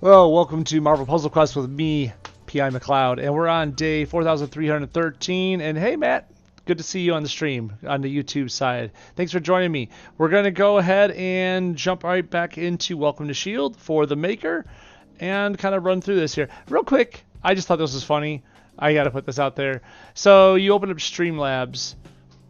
Well, welcome to Marvel Puzzle Quest with me, PiMacleod, and we're on day 4,313. And hey, Matt, good to see you on the stream on the YouTube side. Thanks for joining me. We're going to go ahead and jump right back into Welcome to S.H.I.E.L.D. for the Maker and kind of run through this here. Real quick, I just thought this was funny. I got to put this out there. So you open up Streamlabs,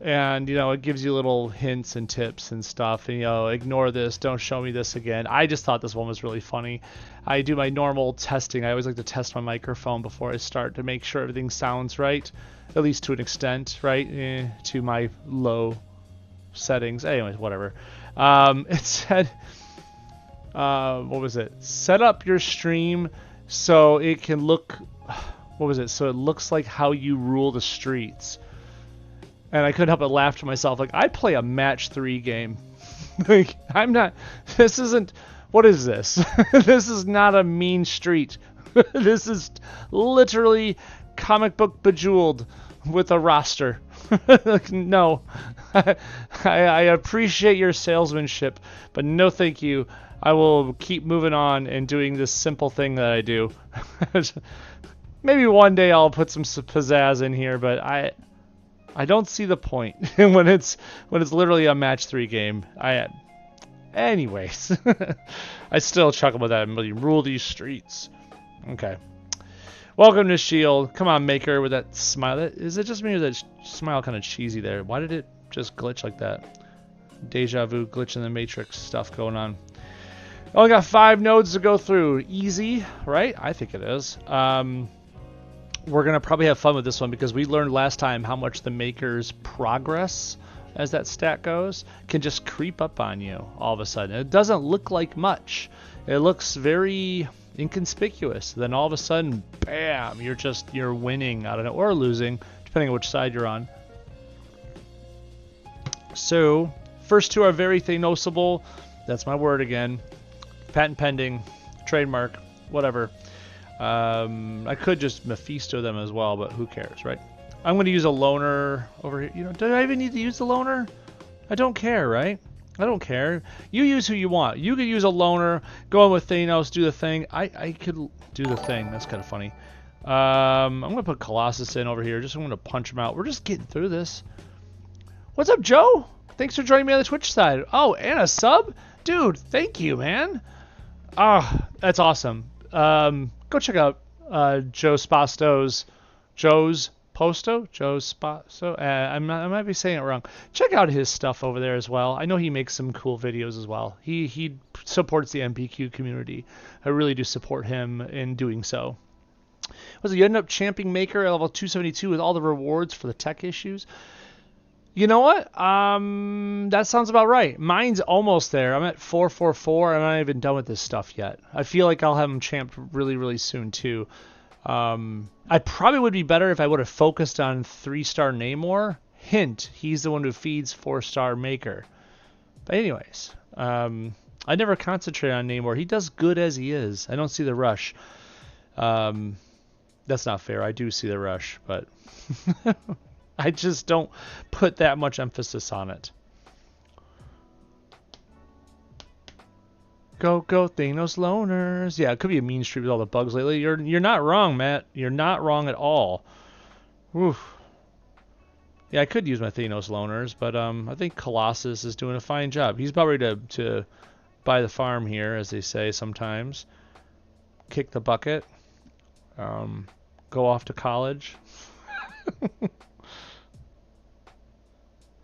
and it gives you little hints and tips and stuff, and ignore this, don't show me this again. I just thought this one was really funny. I do my normal testing. I always like to test my microphone before I start to make sure everything sounds right, at least to an extent, right? To my low settings. Anyways, whatever. It said, what was it? Set up your stream so it can look, what was it? So it looks like how you rule the streets. And I couldn't help but laugh to myself. Like, I play a match 3 game. Like, I'm not, this isn't, what is this? This is not a mean street. This is literally comic book Bejeweled with a roster. Like, no. I appreciate your salesmanship, but no thank you. I will keep moving on and doing this simple thing that I do. Maybe one day I'll put some pizzazz in here, but I don't see the point when it's literally a match 3 game. Anyways, I still chuckle with that. Rule these streets. Okay. Welcome to S.H.I.E.L.D. Come on, Maker, with that smile. Is it just me or that smile kind of cheesy there? Why did it just glitch like that? Deja vu, glitch in the Matrix stuff going on. Only got 5 nodes to go through. Easy, right? I think it is. We're going to probably have fun with this one because we learned last time how much the Maker's progress, as that stat goes, can just creep up on you all of a sudden. It doesn't look like much. It looks very inconspicuous. Then all of a sudden, bam, you're winning out of it, or losing, depending on which side you're on. So, first 2 are very Thanosable. That's my word again. Patent pending, trademark, whatever. I could just Mephisto them as well, but who cares, right? I'm going to use a loner over here. Do I even need to use the loner? I don't care, right? I don't care. You use who you want. You could use a loner, go in with Thanos, do the thing. I could do the thing. That's kind of funny. I'm going to put Colossus in over here. Just I'm going to punch him out. We're just getting through this. What's up, Joe? Thanks for joining me on the Twitch side. Oh, and a sub? Dude, thank you, man. Ah, that's awesome. Go check out Joe Spasto's I might be saying it wrong. Check out his stuff over there as well. I know he makes some cool videos as well. He supports the MPQ community. I really do support him in doing so. You ended up champing Maker at level 272 with all the rewards for the tech issues. You know what? That sounds about right. Mine's almost there. I'm at 444. I'm not even done with this stuff yet. I feel like I'll have him champed really, really soon too. I probably would be better if I would have focused on 3-star Namor. Hint, he's the one who feeds 4-star Maker. But anyways, I never concentrate on Namor. He does good as he is. I don't see the rush. That's not fair. I do see the rush, but I just don't put that much emphasis on it. Go Thanos loners. Yeah, it could be a mean streak with all the bugs lately. You're not wrong, Matt. You're not wrong at all. Oof. Yeah, I could use my Thanos loners, but I think Colossus is doing a fine job. He's about ready to buy the farm here, as they say sometimes. Kick the bucket. Go off to college.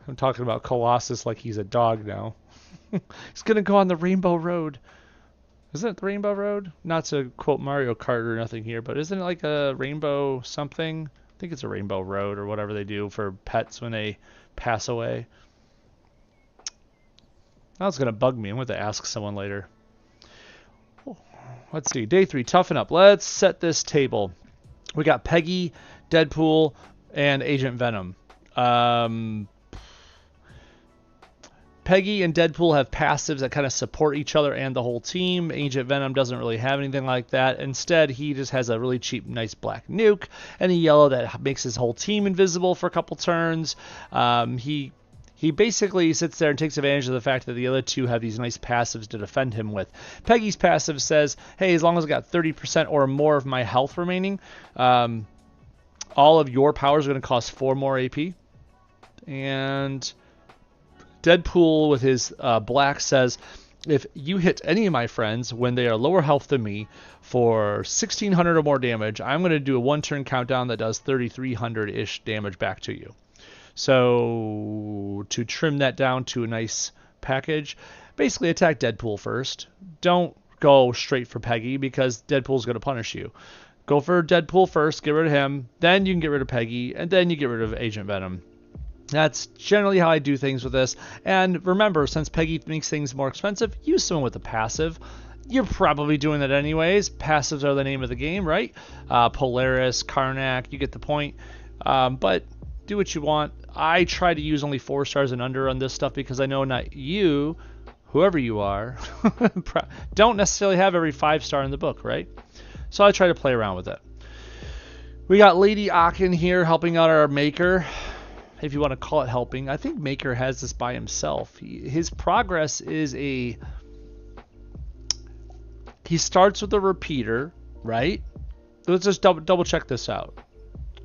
I'm talking about Colossus like he's a dog now. He's going to go on the Rainbow Road. Isn't it the Rainbow Road? Not to quote Mario Kart or nothing here, but isn't it like a rainbow something? I think it's a Rainbow Road or whatever they do for pets when they pass away. That's going to bug me. I'm going to ask someone later. Let's see. Day 3. Toughen up. Let's set this table. We got Peggy, Deadpool, and Agent Venom. Peggy and Deadpool have passives that kind of support each other and the whole team. Agent Venom doesn't really have anything like that. Instead, he just has a really cheap, nice black nuke and a yellow that makes his whole team invisible for a couple turns. He He basically sits there and takes advantage of the fact that the other two have these nice passives to defend him with. Peggy's passive says, hey, as long as I got 30% or more of my health remaining, all of your powers are going to cost 4 more AP. And Deadpool with his black says, if you hit any of my friends when they are lower health than me for 1600 or more damage, I'm going to do a 1-turn countdown that does 3300-ish damage back to you. So to trim that down to a nice package, basically attack Deadpool first. Don't go straight for Peggy because Deadpool's going to punish you. Go for Deadpool first, get rid of him, then you can get rid of Peggy, and then you get rid of Agent Venom. That's generally how I do things with this. And remember, since Peggy makes things more expensive, use someone with a passive. You're probably doing that anyways. Passives are the name of the game, right? Polaris, Karnak, you get the point. But do what you want. I try to use only 4 stars and under on this stuff because I know not you, whoever you are, don't necessarily have every 5-star in the book, right? So I try to play around with it. We got Lady Aachen here helping out our Maker. If you want to call it helping. I think Maker has this by himself. His progress is he starts with a repeater, right? Let's just double check this out.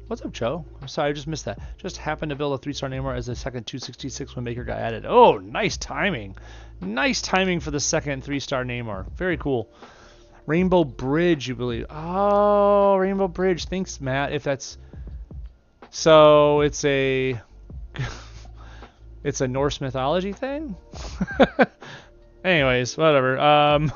What's up, Joe? I'm sorry, I just missed that. Just happened to build a 3-star Namor as the second 266 when Maker got added. Oh, nice timing. Nice timing for the second 3-star Namor. Very cool. Rainbow Bridge, you believe. Oh, Rainbow Bridge. Thanks, Matt. If that's... So it's a Norse mythology thing. Anyways, whatever.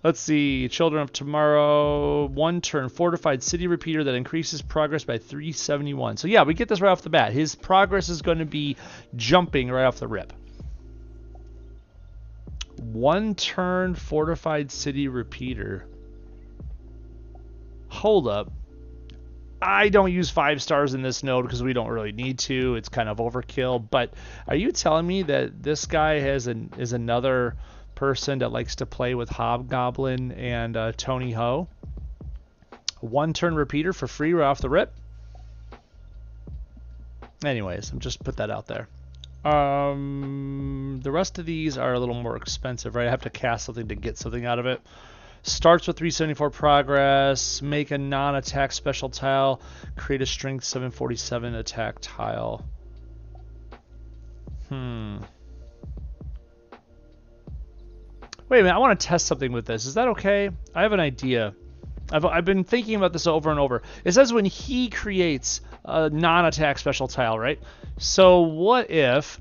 Let's see. Children of Tomorrow. 1-turn fortified city repeater that increases progress by 371. So yeah, we get this right off the bat. His progress is going to be jumping right off the rip. 1-turn fortified city repeater. Hold up. I don't use 5 stars in this node because we don't really need to. It's kind of overkill. But are you telling me that this guy is another person that likes to play with Hobgoblin and Tony Ho? 1-turn repeater for free right off the rip? Anyways, I'm just put that out there. The rest of these are a little more expensive, right? I have to cast something to get something out of it. Starts with 374 progress, make a non-attack special tile, create a strength 747 attack tile. Wait a minute, I want to test something with this. Is that okay? I have an idea. I've been thinking about this over and over. It says when he creates a non-attack special tile, right? So what if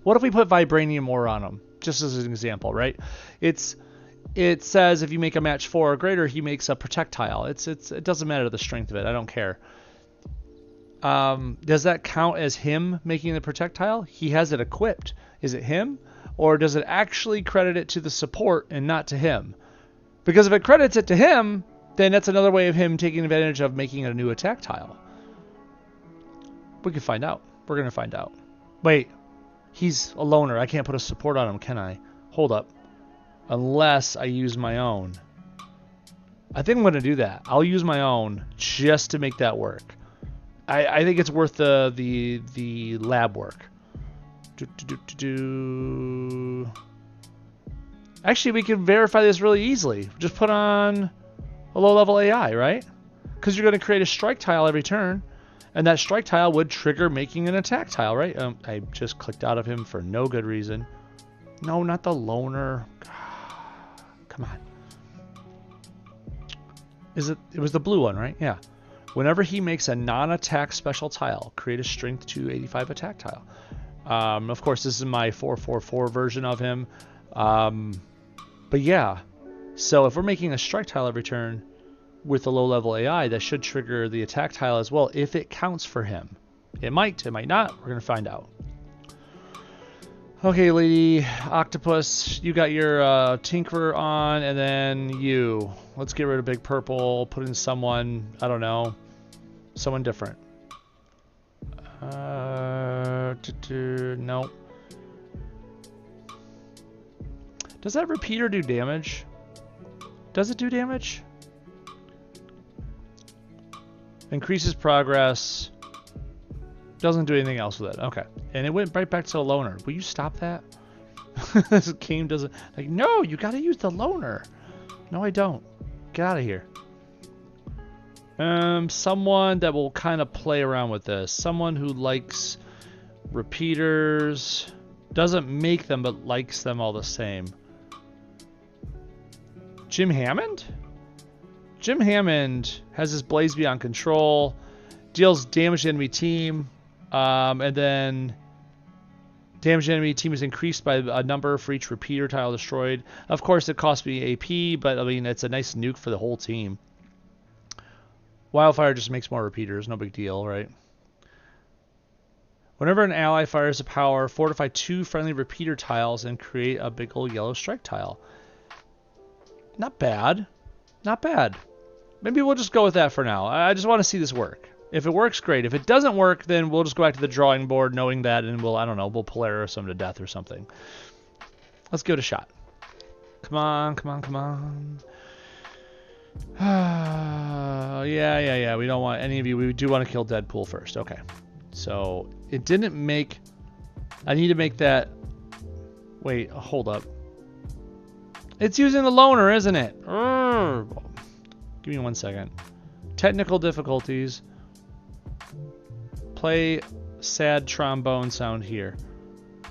we put Vibranium ore on him? Just as an example, right? It says if you make a match 4 or greater, he makes a protect tile. It doesn't matter the strength of it. I don't care. Does that count as him making the protect tile? He has it equipped. Is it him? Or does it actually credit it to the support and not to him? Because if it credits it to him, then that's another way of him taking advantage of making a new attack tile. We can find out. We're going to find out. Wait. He's a loner. I can't put a support on him, can I? Hold up. Unless I use my own. I think I'm going to do that. I'll use my own just to make that work. I think it's worth the lab work. Actually, we can verify this really easily. Just put on a low-level AI, right? Because you're going to create a strike tile every turn. And that strike tile would trigger making an attack tile, right? I just clicked out of him for no good reason. No, not the loner. Come on. It was the blue one, right? Yeah. Whenever he makes a non-attack special tile, create a strength 285 attack tile. Of course, this is my 444 version of him. But yeah. So if we're making a strike tile every turn with a low-level AI, that should trigger the attack tile as well if it counts for him. It might not. We're going to find out. Okay, Lady Octopus, you got your Tinkerer on, and then you. Let's get rid of Big Purple, put in someone, I don't know, someone different. No. Does that repeater do damage? Does it do damage? Increases progress. Doesn't do anything else with it. Okay. And it went right back to the loner. Will you stop that? This game doesn't... Like, no, you got to use the loner. No, I don't. Get out of here. Someone that will kind of play around with this. Someone who likes repeaters. Doesn't make them, but likes them all the same. Jim Hammond? Jim Hammond has his Blaze Beyond Control. Deals damage to the enemy team. And then damage to the enemy team is increased by a number for each repeater tile destroyed. Of course, it costs me AP, but I mean, it's a nice nuke for the whole team. Wildfire just makes more repeaters. No big deal, right? Whenever an ally fires a power, fortify 2 friendly repeater tiles and create a big old yellow strike tile. Not bad. Not bad. Maybe we'll just go with that for now. I just want to see this work. If it works, great. If it doesn't work, then we'll just go back to the drawing board knowing that, and we'll, I don't know, we'll Polaris them to death or something. Let's give it a shot. Come on, come on, come on. Yeah. We don't want any of you. We do want to kill Deadpool first. Okay. So, it didn't make... I need to make that... Wait, hold up. It's using the loner, isn't it? Give me 1 second. Technical difficulties. Play sad trombone sound here.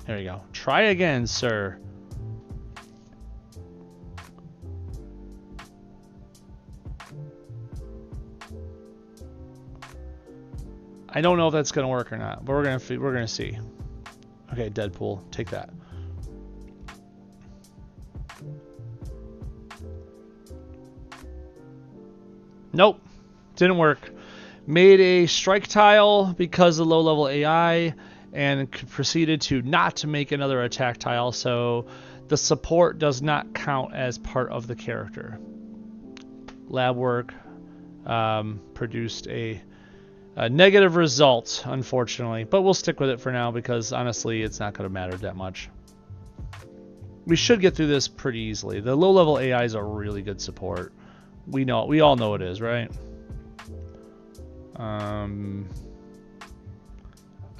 There you go. Try again, sir. I don't know if that's gonna work or not, but we're gonna see. Okay, Deadpool, take that. Nope, didn't work. Made a strike tile because of low-level AI, and proceeded to not make another attack tile, so the support does not count as part of the character. Lab work produced a negative result, unfortunately, but we'll stick with it for now because honestly, it's not going to matter that much. We should get through this pretty easily. The low-level AI is a really good support. We all know it is, right? I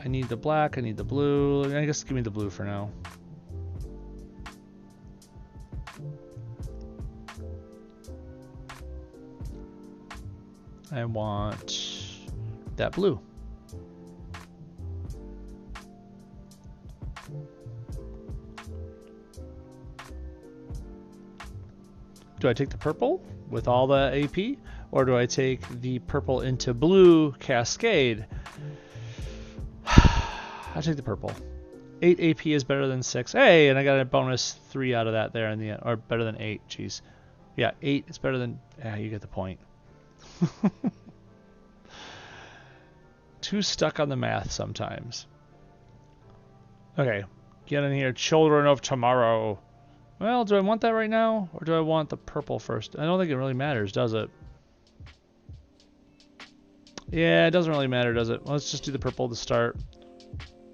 need the black, I need the blue. I guess give me the blue for now. I want that blue. Do I take the purple with all the AP, or do I take the purple into blue cascade? I'll take the purple. 8 AP is better than 6. Hey, and I got a bonus 3 out of that there in the end, or better than 8. Jeez, yeah, 8 is better than. Yeah, you get the point. Too stuck on the math sometimes. Okay, get in here, children of tomorrow. Well, do I want that right now, or do I want the purple first? I don't think it really matters, does it? Yeah, it doesn't really matter, does it? Let's just do the purple to start.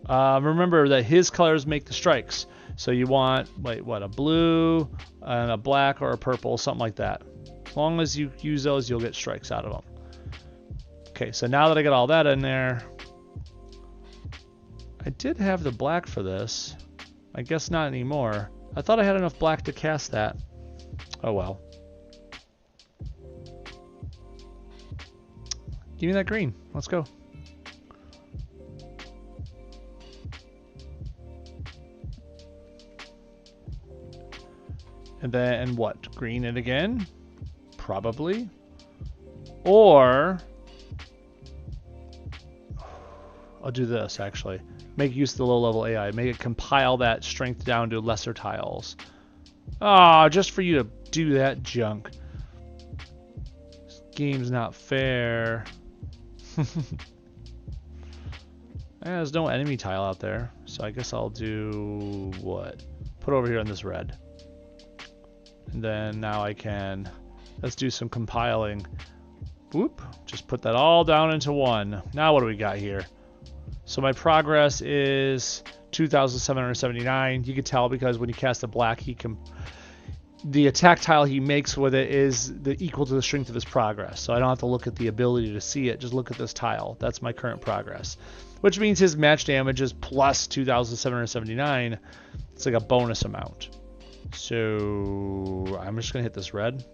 Remember that his colors make the strikes. So you want, wait, what, a blue, and a black, or a purple, something like that. As long as you use those, you'll get strikes out of them. Okay, so now that I got all that in there, I did have the black for this. I guess not anymore. I thought I had enough black to cast that. Oh well. Give me that green. Let's go. And then what? Green it again? Probably. Or I'll do this actually. Make use of the low-level AI. Make it compile that strength down to lesser tiles. Ah, just for you to do that junk. This game's not fair. There's no enemy tile out there, so I guess I'll do what? Put over here on this red. And then now I can, let's do some compiling. Whoop, just put that all down into one. Now what do we got here? So my progress is 2,779. You can tell because when you cast the black, the attack tile he makes with it is equal to the strength of his progress. So I don't have to look at the ability to see it. Just look at this tile. That's my current progress. Which means his match damage is plus 2,779. It's like a bonus amount. So I'm just going to hit this red.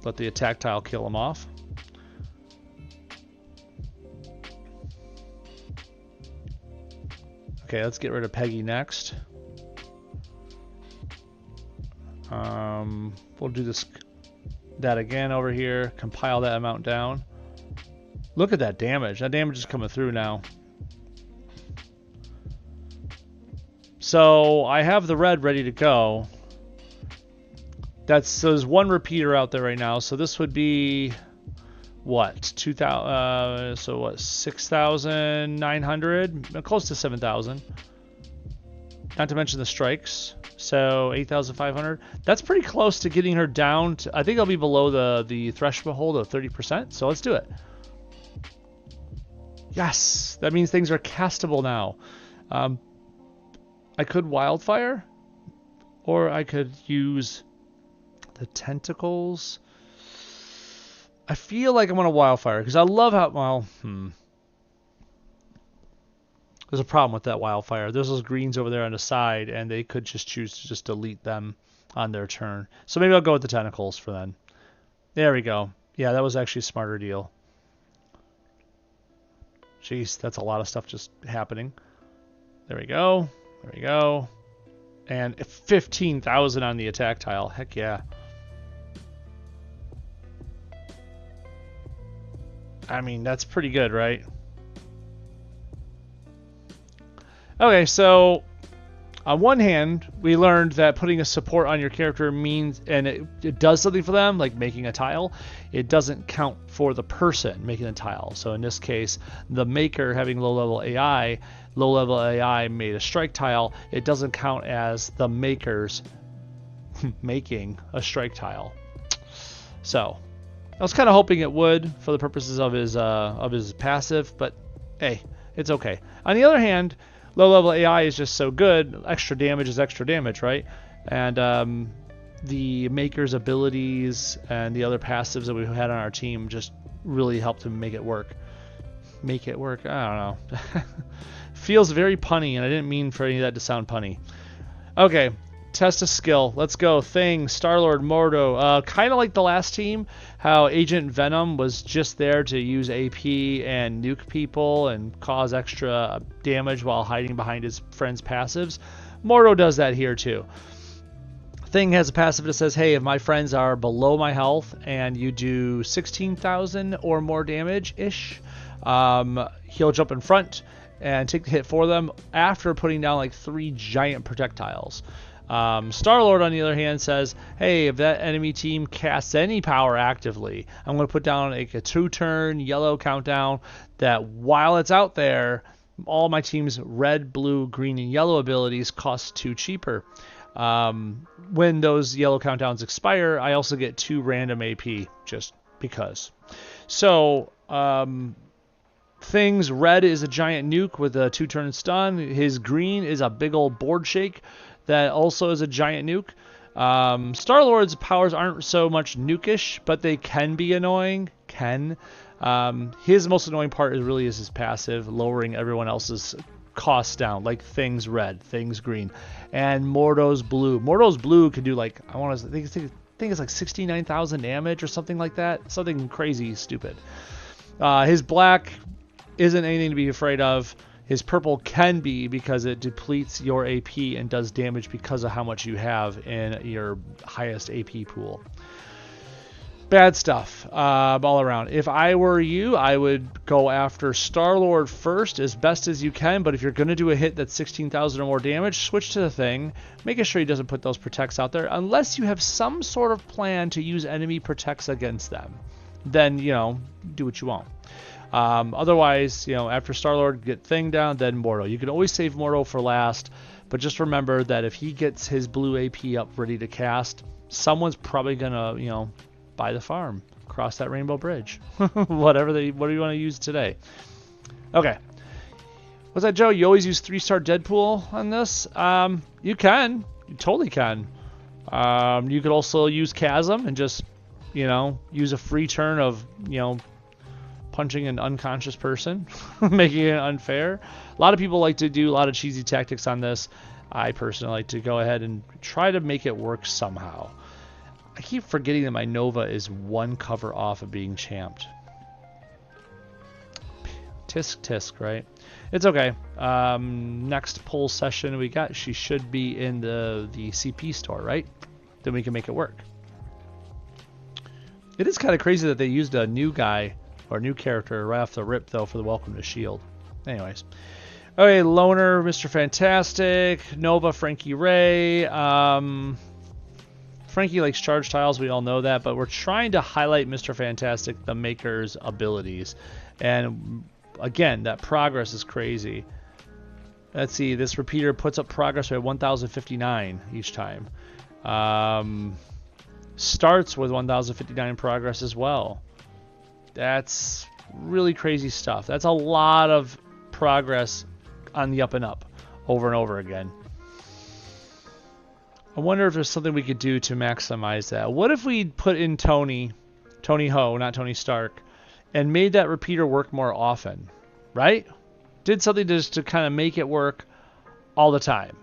Let the attack tile kill him off. Okay, let's get rid of Peggy next. We'll do that again over here. Compile that amount down. Look at that damage. That damage is coming through now. So I have the red ready to go. So there's one repeater out there right now. So this would be what? 2,000. So what? 6,900. Close to 7,000. Not to mention the strikes. So 8,500. That's pretty close to getting her down to, I think I'll be below the threshold of 30%. So let's do it. Yes, that means things are castable now. I could wildfire, or I could use the tentacles. I feel like I'm gonna wildfire because I love how There's a problem with that wildfire. There's those greens over there on the side, and they could just choose to just delete them on their turn. So maybe I'll go with the tentacles for then. There we go. Yeah, that was actually a smarter deal. Jeez, that's a lot of stuff just happening. There we go. There we go. And 15,000 on the attack tile. Heck yeah. I mean, that's pretty good, right? Okay, so on one hand, we learned that putting a support on your character means, and it does something for them, like making a tile. It doesn't count for the person making the tile. So in this case, the maker having low-level AI made a strike tile. It doesn't count as the maker's making a strike tile. So I was kind of hoping it would for the purposes of his passive, but hey, it's okay. On the other hand, low-level AI is just so good. Extra damage is extra damage, right? And the maker's abilities and the other passives that we've had on our team just really helped him make it work. Make it work? I don't know. Feels very punny, and I didn't mean for any of that to sound punny. Okay, test of skill. Let's go. Thing, Star-Lord, Mordo. Kind of like the last team, how Agent Venom was just there to use AP and nuke people and cause extra damage while hiding behind his friend's passives. Mordo does that here too. Thing has a passive that says, hey, if my friends are below my health and you do 16,000 or more damage-ish, he'll jump in front and take the hit for them after putting down like 3 giant projectiles. Star-Lord, on the other hand, says, hey, if that enemy team casts any power actively, I'm going to put down like a 2-turn yellow countdown that while it's out there, all my team's red, blue, green, and yellow abilities cost 2 cheaper. When those yellow countdowns expire, I also get 2 random AP, just because. So, Thing's red is a giant nuke with a 2-turn stun. His green is a big old board shake that also is a giant nuke. Star-Lord's powers aren't so much nukish, but they can be annoying. His most annoying part is his passive, lowering everyone else's costs down, like Thing's red, Thing's green, and Mordo's blue. Mordo's blue can do like, I think it's like 69,000 damage or something like that. Something crazy stupid. His black isn't anything to be afraid of. His purple can be because it depletes your AP and does damage because of how much you have in your highest AP pool. Bad stuff all around. If I were you, I would go after Star-Lord first as best as you can, but if you're going to do a hit that's 16,000 or more damage, switch to the Thing, making sure he doesn't put those protects out there, unless you have some sort of plan to use enemy protects against them. Then, do what you want. Otherwise, after Star-Lord, get Thing down, then Mordo. You can always save Mordo for last, but just remember that if he gets his blue AP up ready to cast, someone's probably going to, buy the farm, cross that rainbow bridge, whatever do you want to use today. Okay. What's that, Joe? You always use 3-star Deadpool on this? You can. You totally can. You could also use Chasm and just, you know, use a free turn of, you know, punching an unconscious person, making it unfair. A lot of people like to do a lot of cheesy tactics on this. I personally like to go ahead and try to make it work somehow. I keep forgetting that my Nova is one cover off of being champed. Tisk tisk, right? It's okay. Next poll session we got, she should be in the CP store, right? Then we can make it work. It is kind of crazy that they used a new guy or new character right off the rip, though, for the Welcome to S.H.I.E.L.D. Anyways. Okay, Loner, Mr. Fantastic, Nova, Frankie Ray. Frankie likes charge tiles, we all know that, but we're trying to highlight Mr. Fantastic, the Maker's abilities. And again, that progress is crazy. Let's see, this repeater puts up progress at 1,059 each time. Starts with 1,059 progress as well. That's really crazy stuff. That's a lot of progress on the up and up over and over again. I wonder if there's something we could do to maximize that. What if we put in Tony Ho, not Tony Stark, and made that repeater work more often, right? Did something just to kind of make it work all the time.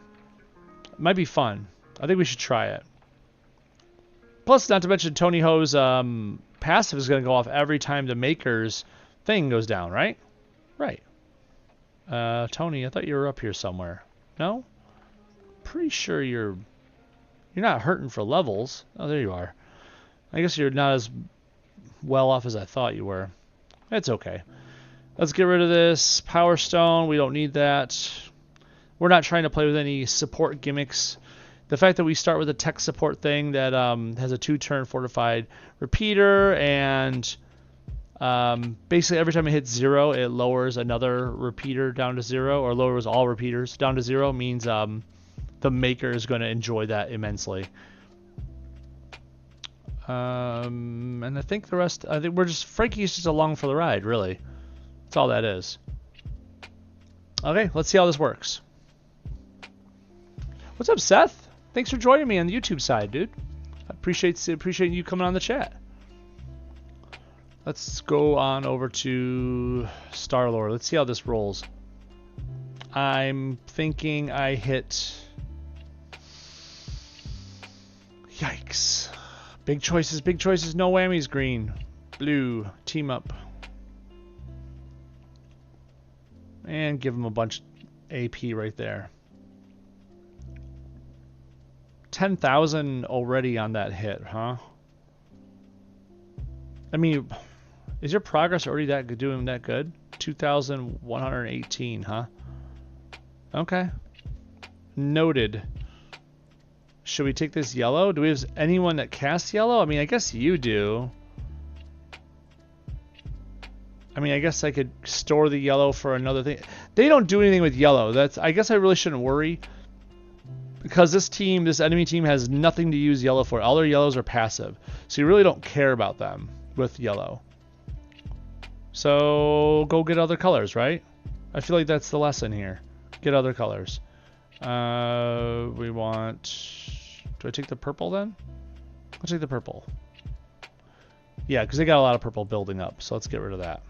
It might be fun. I think we should try it. Plus, not to mention Tony Ho's passive is going to go off every time the Maker's thing goes down, right? Right. Tony, I thought you were up here somewhere. No? Pretty sure you're not hurting for levels. Oh, there you are. I guess you're not as well off as I thought you were. It's okay. Let's get rid of this Power Stone. We don't need that. We're not trying to play with any support gimmicks. The fact that we start with a tech support thing that has a 2-turn fortified repeater, and basically every time it hits 0, it lowers another repeater down to 0, or lowers all repeaters down to 0, means the Maker is going to enjoy that immensely. And I think the rest, I think Frankie's just along for the ride, really. That's all that is. Okay, let's see how this works. What's up, Seth? Thanks for joining me on the YouTube side, dude. I appreciate you coming on the chat. Let's go on over to Star-Lord. Let's see how this rolls. I'm thinking I hit... Yikes. Big choices, no whammies, green. Blue, team up. And give him a bunch AP right there. 10,000 already on that hit, huh? I mean, is your progress already doing that good? 2,118, huh? Okay. Noted. Should we take this yellow? Do we have anyone that casts yellow? I mean, I guess you do. I mean, I guess I could store the yellow for another thing. They don't do anything with yellow. I guess I really shouldn't worry. Because this enemy team has nothing to use yellow for. All their yellows are passive. So you really don't care about them with yellow. So go get other colors, right? I feel like that's the lesson here. Get other colors. We want... Do I take the purple then? I'll take the purple. Yeah, because they got a lot of purple building up. So let's get rid of that.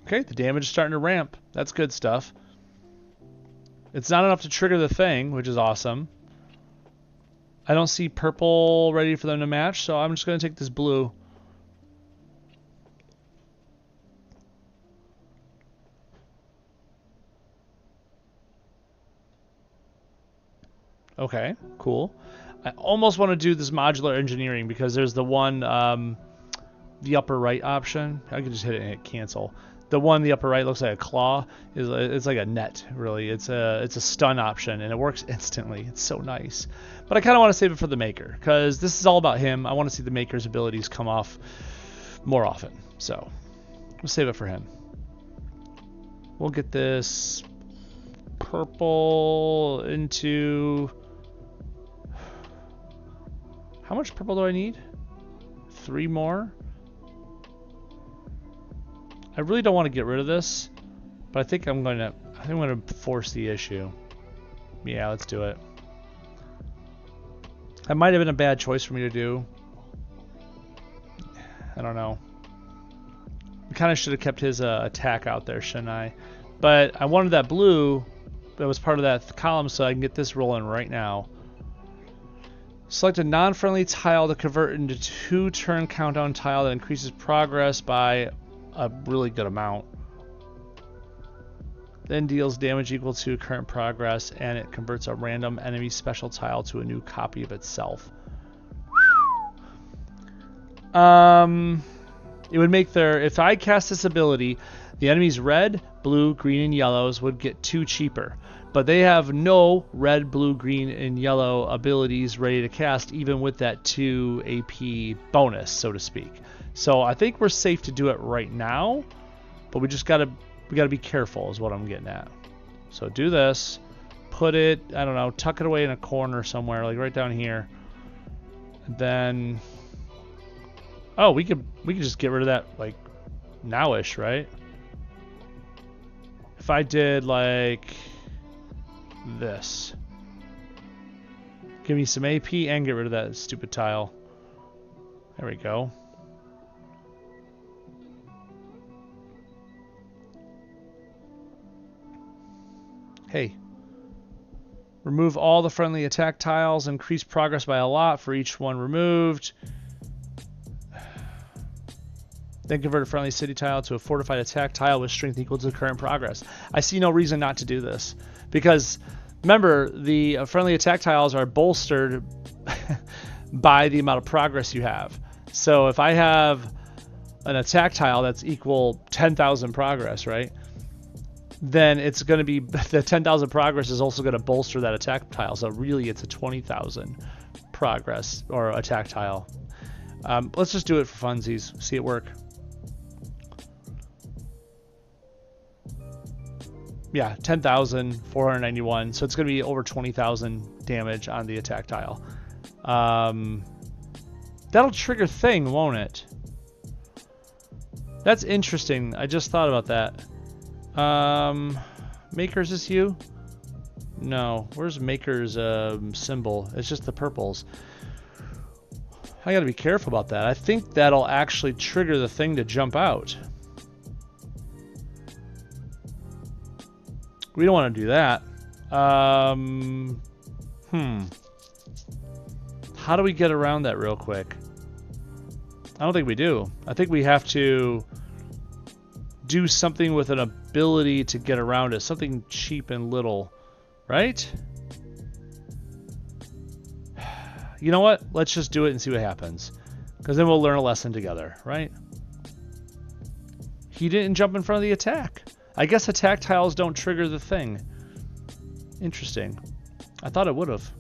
Okay, the damage is starting to ramp. That's good stuff. It's not enough to trigger the thing, which is awesome. I don't see purple ready for them to match, so I'm just going to take this blue. Okay, cool. I almost want to do this modular engineering because there's the one, the upper right option. I could just hit it and hit cancel. The one in the upper right looks like a claw. It's like a net, really. It's a stun option, and it works instantly. It's so nice. But I kind of want to save it for the Maker, because this is all about him. I want to see the Maker's abilities come off more often. So we'll save it for him. We'll get this purple into... How much purple do I need? 3 more? I really don't want to get rid of this, but I think I'm gonna force the issue. Yeah, let's do it. That might have been a bad choice for me to do. I don't know. I kind of should have kept his attack out there, shouldn't I? But I wanted that blue that was part of that column so I can get this rolling right now. Select a non-friendly tile to convert into 2-turn countdown tile that increases progress by a really good amount. Then deals damage equal to current progress, and it converts a random enemy special tile to a new copy of itself. It would make if I cast this ability, the enemy's red, blue, green, and yellows would get 2 cheaper. But they have no red, blue, green, and yellow abilities ready to cast, even with that 2 AP bonus, so to speak. So I think we're safe to do it right now, but we gotta be careful is what I'm getting at. So do this, put it, I don't know, tuck it away in a corner somewhere, like right down here. And then, oh, we could just get rid of that like nowish, right? If I did like this, give me some AP and get rid of that stupid tile. There we go. Hey, remove all the friendly attack tiles, increase progress by a lot for each one removed. Then convert a friendly city tile to a fortified attack tile with strength equal to current progress. I see no reason not to do this, because remember, the friendly attack tiles are bolstered by the amount of progress you have. So if I have an attack tile that's equal 10,000 progress, right? Then it's going to be, the 10,000 progress is also going to bolster that attack tile. So really it's a 20,000 progress or attack tile. Let's just do it for funsies, see it work. Yeah, 10,491. So it's going to be over 20,000 damage on the attack tile. That'll trigger thing, won't it? That's interesting. I just thought about that. Maker's is you? No. Where's Maker's symbol? It's just the purples. I gotta be careful about that. I think that'll actually trigger the thing to jump out. We don't want to do that. How do we get around that real quick? I don't think we do. I think we have to do something with an ability to get around it. Something cheap and little, right? You know what? Let's just do it and see what happens. Because then we'll learn a lesson together, right? He didn't jump in front of the attack. I guess attack tiles don't trigger the thing. Interesting. I thought it would have.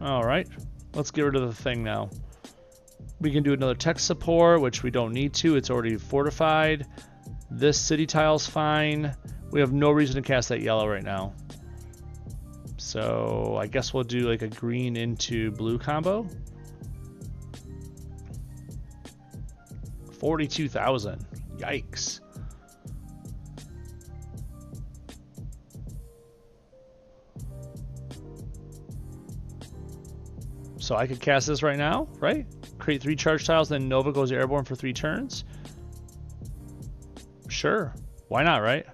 Alright. Let's get rid of the thing now. We can do another tech support, which we don't need to. It's already fortified. This city tile's fine. We have no reason to cast that yellow right now. So I guess we'll do like a green into blue combo. 42,000. Yikes. So I could cast this right now, right? Create 3 charge tiles, then Nova goes airborne for 3 turns. Sure. Why not, right?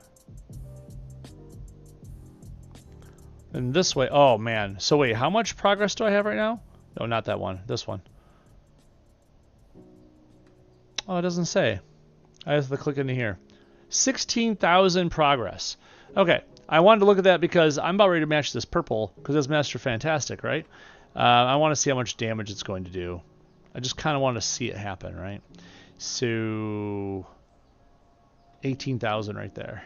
And this way, oh man. So wait, how much progress do I have right now? No, not that one. This one. Oh, it doesn't say. I have to click into here. 16,000 progress. Okay, I wanted to look at that because I'm about ready to match this purple because it's Master Fantastic, right? I want to see how much damage it's going to do. I just kind of want to see it happen, right? So 18,000 right there.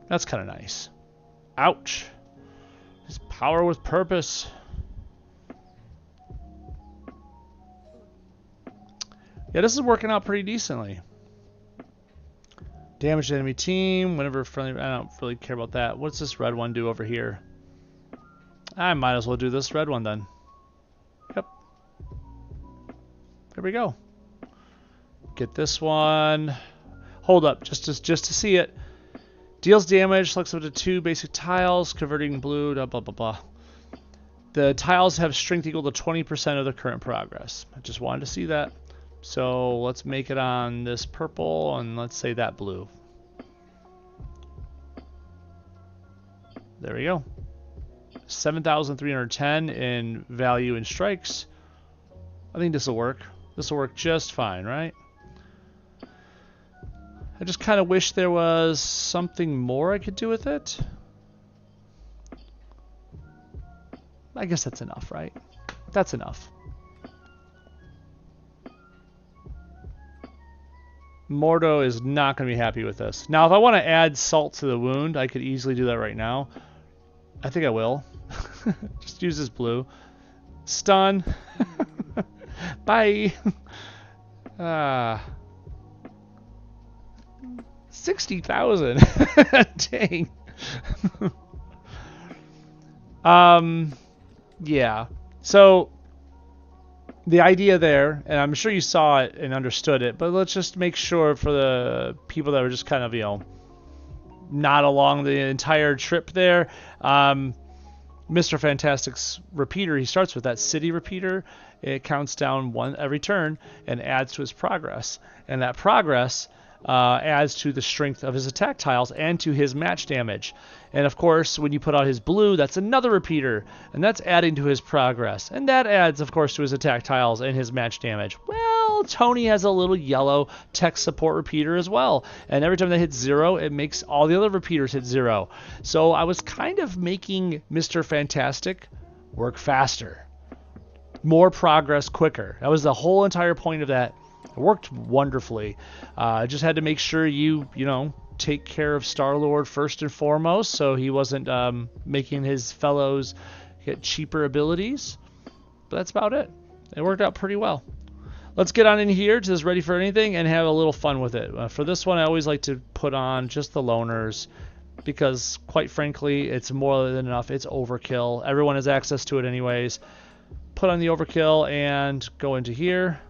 That's kind of nice. Ouch. It's power with purpose. Yeah, this is working out pretty decently. Damage to enemy team. Whenever friendly, I don't really care about that. What's this red one do over here? I might as well do this red one then. Yep. Here we go. Get this one. Hold up, just to see it. Deals damage, selects up to 2 basic tiles, converting blue, blah, blah, blah, blah. The tiles have strength equal to 20% of the current progress. I just wanted to see that. So let's make it on this purple, and let's say that blue. There we go. 7,310 in value in strikes. I think this will work. This will work just fine, right? I just kind of wish there was something more I could do with it. I guess that's enough, right? That's enough. Mordo is not going to be happy with this. Now, if I want to add salt to the wound, I could easily do that right now. I think I will. Just use this blue. Stun. Bye. 60,000. Dang. Yeah. So the idea there, and I'm sure you saw it and understood it, but let's just make sure for the people that were just kind of, you know, not along the entire trip there. Mr. Fantastic's repeater, he starts with that city repeater. It counts down 1 every turn and adds to his progress. And that progress adds to the strength of his attack tiles and to his match damage. And of course, when you put out his blue, that's another repeater, and that's adding to his progress. And that adds, of course, to his attack tiles and his match damage. Well, Tony has a little yellow tech support repeater as well. And every time that hits 0, it makes all the other repeaters hit 0. So I was kind of making Mr. Fantastic work faster. More progress quicker. That was the whole entire point of that. It worked wonderfully. I just had to make sure you know, take care of Star-Lord first and foremost, so he wasn't making his fellows get cheaper abilities. But that's about it. It worked out pretty well. Let's get on in here to this Ready for Anything and have a little fun with it. For this one, I always like to put on just the loners because, quite frankly, it's more than enough. It's overkill. Everyone has access to it anyways. Put on the overkill and go into here.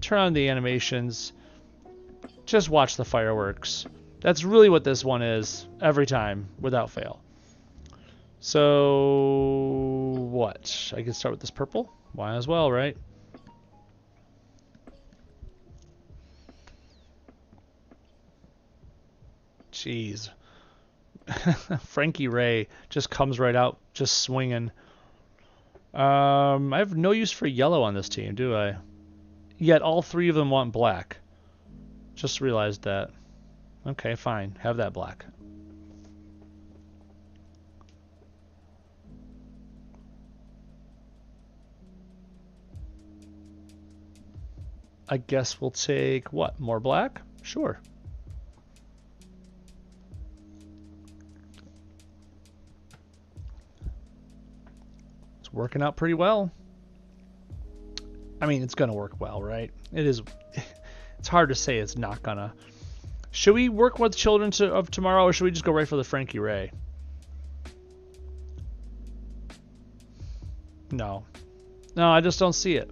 Turn on the animations. Just watch the fireworks. That's really what this one is every time, without fail. So, what? I can start with this purple? Why as well, right? Jeez. Frankie Ray just comes right out, just swinging. I have no use for yellow on this team, do I? Yet all 3 of them want black. Just realized that. Okay, fine. Have that black. I guess we'll take, what, more black? Sure. It's working out pretty well. I mean, it's going to work well, right? It is. It's hard to say it's not going to. Should we work with Children of Tomorrow, or should we just go right for the Frankie Ray? No. No, I just don't see it.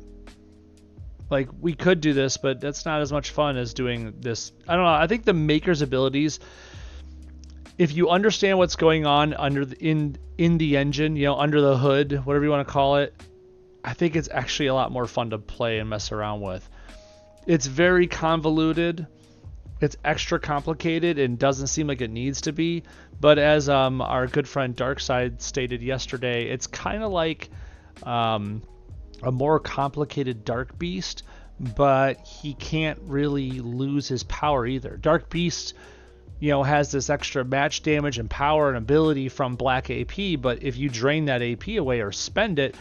Like, we could do this, but that's not as much fun as doing this. I don't know. I think the Maker's abilities, if you understand what's going on under in the engine, you know, under the hood, whatever you want to call it, I think it's actually a lot more fun to play and mess around with. It's very convoluted. It's extra complicated and doesn't seem like it needs to be. But as our good friend Darkside stated yesterday, it's kind of like a more complicated Dark Beast, but he can't really lose his power either. Dark Beast, you know, has this extra match damage and power and ability from black AP, but if you drain that AP away or spend it,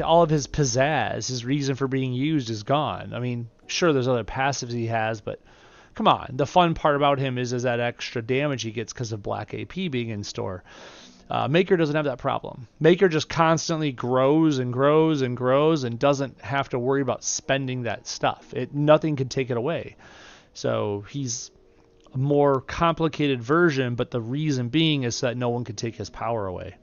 all of his pizzazz, his reason for being used, is gone. I mean, sure, there's other passives he has, but come on. The fun part about him is that extra damage he gets because of black AP being in store. Maker doesn't have that problem. Maker just constantly grows and grows and grows and doesn't have to worry about spending that stuff. Nothing can take it away. So he's a more complicated version, but the reason being is that no one can take his power away.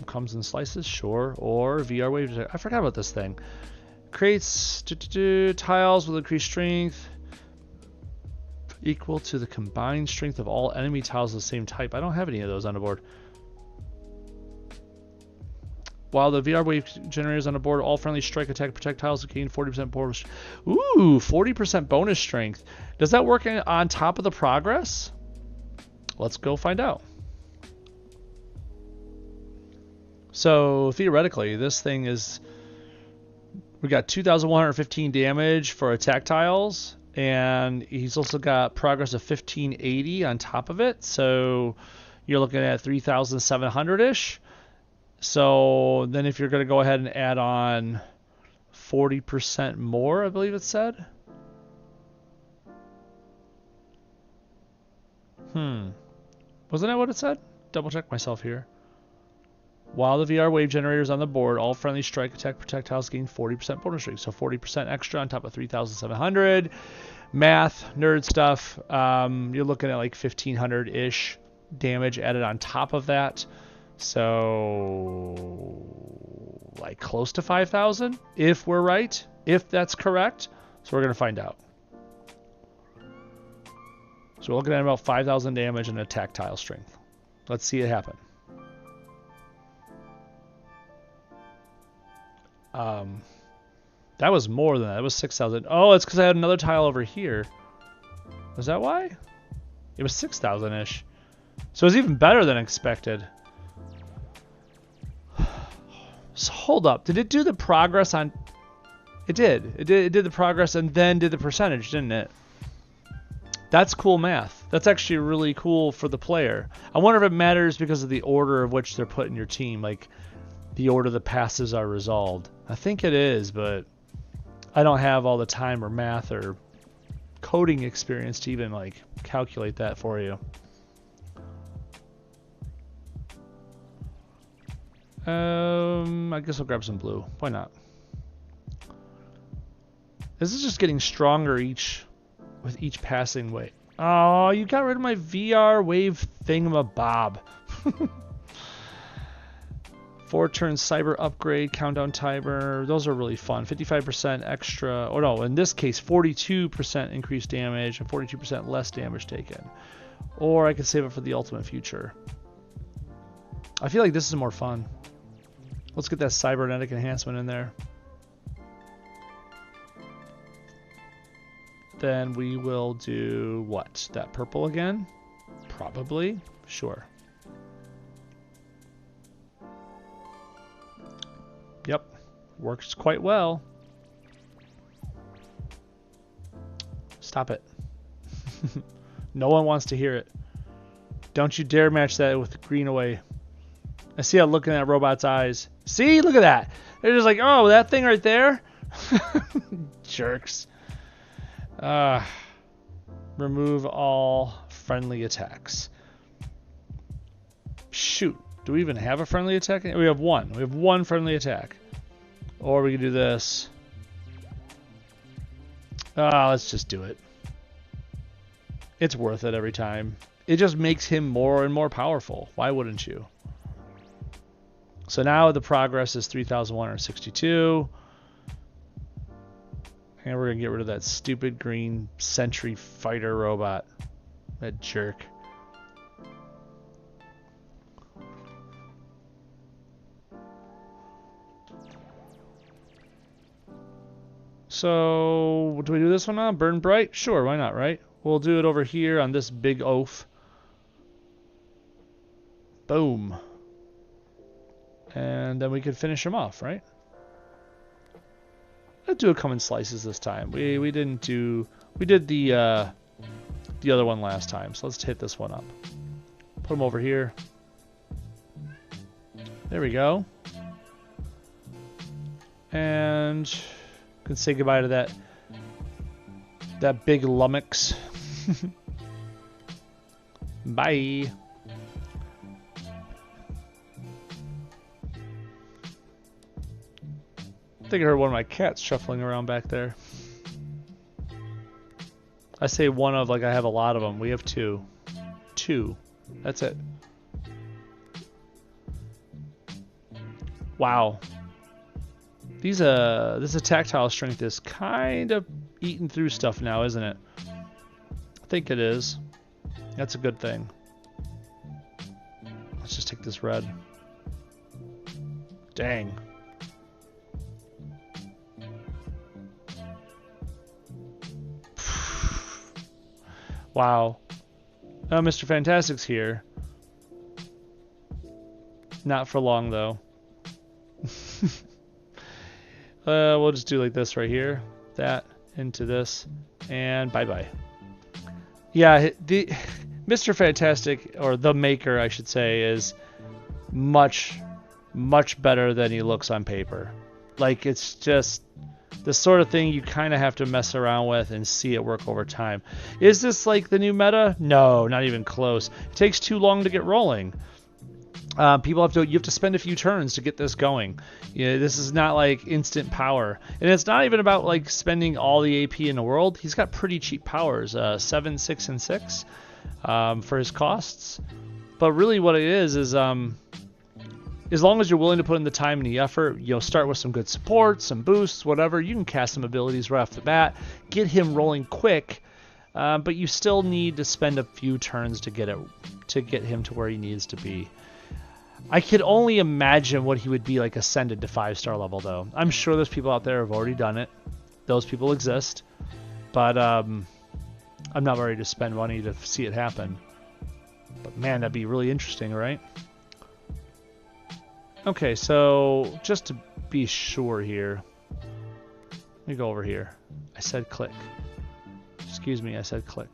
Comes in slices, sure. Or VR wave. I forgot about this thing. Creates tiles with increased strength equal to the combined strength of all enemy tiles of the same type. I don't have any of those on the board. While the VR wave generators on the board, all friendly strike, attack, protect tiles gain 40% bonus. Ooh, 40% bonus strength. Does that work on top of the progress? Let's go find out. So theoretically, this thing is, we got 2,115 damage for attack tiles, and he's also got progress of 1580 on top of it. So you're looking at 3,700-ish. So then if you're going to go ahead and add on 40% more, I believe it said. Wasn't that what it said? Double check myself here. While the VR wave generators on the board, all friendly strike, attack, protect tiles gain 40% bonus strength. So 40% extra on top of 3,700. Math, nerd stuff. You're looking at like 1,500-ish damage added on top of that. So like close to 5,000 if we're right, if that's correct. So we're going to find out. So we're looking at about 5,000 damage and attack tile strength. Let's see it happen. That was more than that. It was 6,000. Oh, it's because I had another tile over here. Was that why? It was 6,000-ish. So it was even better than expected. So hold up. Did it do the progress on... It did. It did the progress and then did the percentage, didn't it? That's cool math. That's actually really cool for the player. I wonder if it matters because of the order of which they're put in your team. Like, the order the passes are resolved. I think it is, but I don't have all the time or math or coding experience to even, like, calculate that for you. I guess I'll grab some blue. Why not? This is just getting stronger with each passing way. Oh, you got rid of my VR wave thingamabob. 4-turn cyber upgrade, countdown timer. Those are really fun. 55% extra. Oh no, in this case, 42% increased damage and 42% less damage taken. Or I could save it for the ultimate future. I feel like this is more fun. Let's get that cybernetic enhancement in there. Then we will do what? That purple again? Probably. Sure. Yep. Works quite well. Stop it. No one wants to hear it. Don't you dare match that with green away. I see how looking at robot's eyes. See? Look at that. They're just like, oh, that thing right there? Jerks. Remove all friendly attacks. Shoot. Do we even have a friendly attack? We have one. We have one friendly attack. Or we can do this. Let's just do it. It's worth it every time. It just makes him more and more powerful. Why wouldn't you? So now the progress is 3,162. And we're going to get rid of that stupid green sentry fighter robot. That jerk. So, do we do this one now? Burn bright? Sure, why not, right? We'll do it over here on this big oaf. Boom. And then we could finish him off, right? Let's do it come in slices this time. We didn't do... We did the other one last time, so let's hit this one up. Put him over here. There we go. And... can say goodbye to that big lummox. Bye. I think I heard one of my cats shuffling around back there. I say one of, like I have a lot of them. We have two. Two. That's it. Wow. This tactile strength is kind of eating through stuff now, isn't it? I think it is. That's a good thing. Let's just take this red. Dang. Wow. Oh, Mr. Fantastic's here. Not for long, though. We'll just do like this right here. That into this. And bye-bye. Yeah, the Mr. Fantastic, or the Maker, I should say, is much, much better than he looks on paper. Like, it's just the sort of thing you kind of have to mess around with and see it work over time. Is this like the new meta? No, not even close. It takes too long to get rolling. You have to spend a few turns to get this going. You know, this is not like instant power, and it's not even about like spending all the AP in the world. He's got pretty cheap powers, 7, 6, and 6 for his costs. But really, what it is as long as you're willing to put in the time and the effort, you'll start with some good support, some boosts, whatever. You can cast some abilities right off the bat, get him rolling quick, but you still need to spend a few turns to get him to where he needs to be. I could only imagine what he would be like ascended to 5-star level, though. I'm sure there's people out there who have already done it. Those people exist. But I'm not ready to spend money to see it happen. But man, that'd be really interesting, right? Okay, so just to be sure here. Let me go over here. I said click. Excuse me, I said click.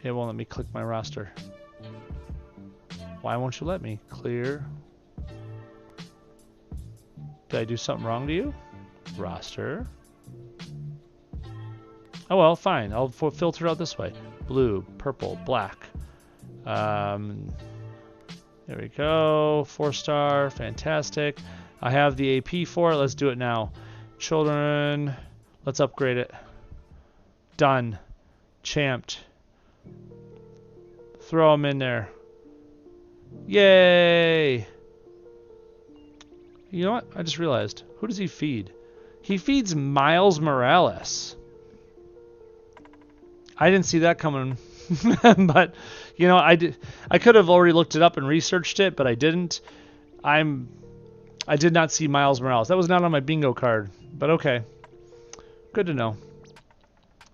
It won't let me click my roster. Why won't you let me? Clear. Did I do something wrong to you? Roster. Oh well, fine. I'll filter out this way. Blue, purple, black. There we go. 4-star. Fantastic. I have the AP for it. Let's do it now. Children. Let's upgrade it. Done. Champed. Throw them in there. Yay! You know what? I just realized. Who does he feed? He feeds Miles Morales. I didn't see that coming. But, you know, I could have already looked it up and researched it, but I didn't. I did not see Miles Morales. That was not on my bingo card. But okay. Good to know.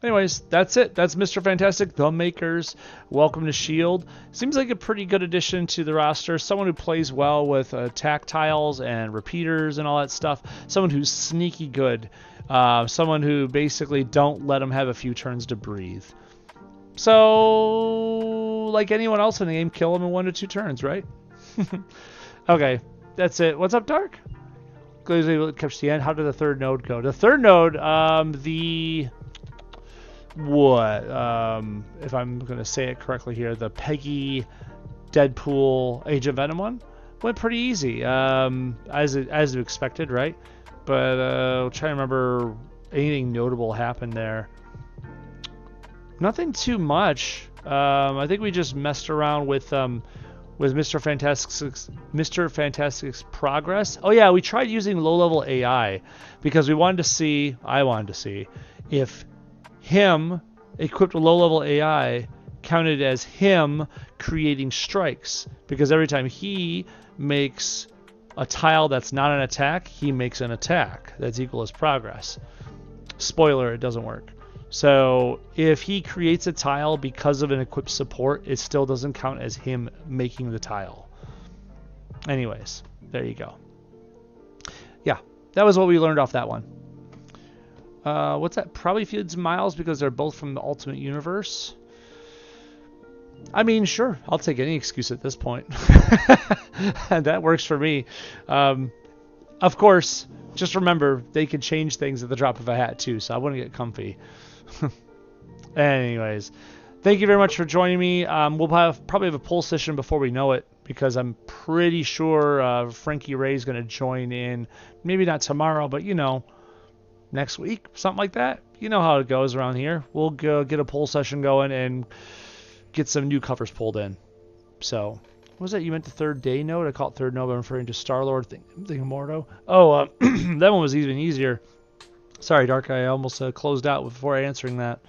Anyways, that's it. That's Mr. Fantastic, the Makers. Welcome to S.H.I.E.L.D. Seems like a pretty good addition to the roster. Someone who plays well with tactiles and repeaters and all that stuff. Someone who's sneaky good. Someone who basically don't let them have a few turns to breathe. So, like anyone else in the game, kill them in 1 to 2 turns, right? Okay, that's it. What's up, Dark? Catch the end. How did the third node go? The third node, if I'm going to say it correctly here, the Peggy, Deadpool, Age of Venom one went pretty easy, as you expected, right? But I'll try to remember anything notable happened there. Nothing too much. I think we just messed around with Mr. Fantastic's progress. Oh yeah, we tried using low-level AI because I wanted to see if him equipped with low-level AI counted as him creating strikes, because every time he makes a tile that's not an attack, he makes an attack that's equal as progress. Spoiler, it doesn't work. So if he creates a tile because of an equipped support, it still doesn't count as him making the tile. Anyways, there you go. Yeah, that was what we learned off that one. What's that? Probably feeds Miles because they're both from the Ultimate Universe. I mean, sure, I'll take any excuse at this point. That works for me. Of course, just remember, they can change things at the drop of a hat too, so I want to get comfy. Anyways, thank you very much for joining me. We'll probably have a poll session before we know it, because I'm pretty sure Frankie Ray's going to join in. Maybe not tomorrow, but you know, next week, something like that. You know how it goes around here. We'll go get a poll session going and get some new covers pulled in. So was that? You meant the third day node? I call it third node, but I'm referring to Star-Lord Mordo. Oh, that one was even easier. Sorry, Dark. I almost closed out before answering that.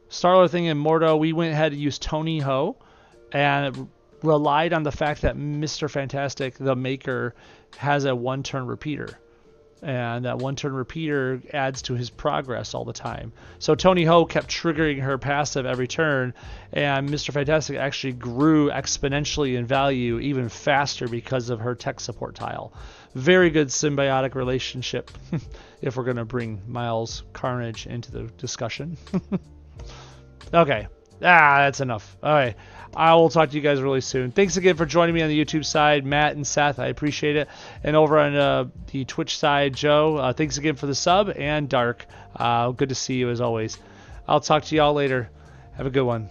Star-Lord thing in Mordo, we went ahead and used Tony Ho, and relied on the fact that Mr. Fantastic, the maker, has a one-turn repeater. And that one-turn repeater adds to his progress all the time. So Tony Ho kept triggering her passive every turn, and Mr. Fantastic actually grew exponentially in value even faster because of her tech support tile. Very good symbiotic relationship if we're going to bring Miles Carnage into the discussion. Okay. That's enough. All right. I will talk to you guys really soon. Thanks again for joining me on the YouTube side, Matt and Seth. I appreciate it. And over on the Twitch side, Joe, thanks again for the sub. And Dark, good to see you as always. I'll talk to y'all later. Have a good one.